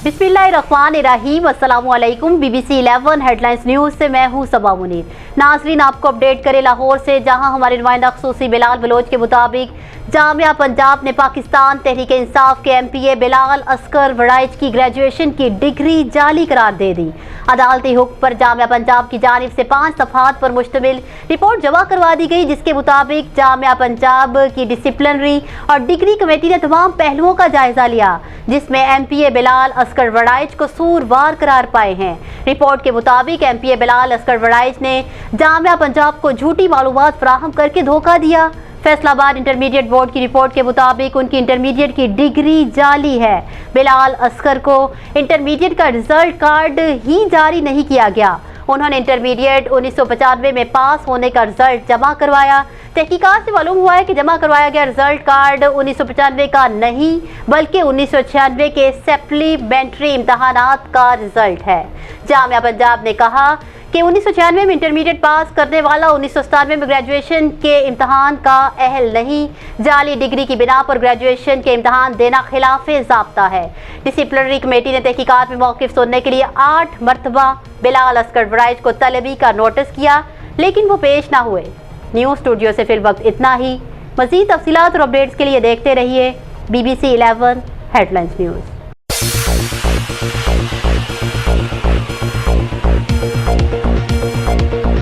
بسم اللہ الرحمن الرحیم، السلام علیکم۔ B B C 11 headlines news سے میں ہوں صبا منیر۔ ناظرین، آپ کو اپڈیٹ کرے لاہور سے، جہاں ہمارے نمائندہ خصوصی بلال بلوچ کے مطابق جامعہ پنجاب نے پاکستان تحریک انصاف کے ایم پی اے بلال اصغر وڑائچ کی گریجویشن کی ڈگری جعلی قرار دے دی۔ عدالتی حکم پر جامعہ پنجاب کی جانب سے 5 صفحات پر مشتمل رپورٹ جمع کروا دی گئی، جس کے مطابق جامعہ پنجاب کی ڈسپلنری اور ڈگری کمیٹی نے تمام پہلوؤں کا جائزہ لیا، جس میں ایم پی اے بلال اصغر وڑائچ قصوروار قرار پائے ہیں۔ رپورٹ کے مطابق ایم پی اے بلال اصغر وڑائچ نے جامعہ پنجاب کو جھوٹی معلومات فراہم کر کے دھوکہ دیا۔ فیصلہ آباد انٹرمیڈیٹ بورڈ کی رپورٹ کے مطابق ان کی انٹرمیڈیٹ کی ڈگری جعلی ہے۔ بلال اصغر کو انٹرمیڈیٹ کا رزلٹ کارڈ ہی جاری نہیں کیا گیا۔ انہوں نے انٹرمیڈیٹ 1995 میں پاس ہونے کا رزلٹ جمع کروایا۔ تحقیقات سے معلوم ہوا ہے کہ جمع کروایا گیا رزلٹ کارڈ 1995 کا نہیں، بلکہ 1996 کے سپلیمنٹری امتحانات کا رزلٹ ہے۔ جامعہ پنجاب نے کہا کہ 1996 میں انٹرمیڈیٹ پاس کرنے والا 1997 میں گریجویشن کے امتحان کا اہل نہیں۔ جعلی ڈگری کی بنا پر گریجویشن کے امتحان دینا خلاف ضابطہ ہے۔ ڈسپلنری کمیٹی نے تحقیقات میں موقف سننے کے لیے 8 مرتبہ بلال اصغر وڑائچ کو طلبی کا نوٹس کیا، لیکن وہ پیش نہ ہوئے۔ نیوز اسٹوڈیو سے فی الوقت اتنا ہی۔ مزید تفصیلات اور اپڈیٹس کے لیے دیکھتے رہیے B B C 11 headlines news.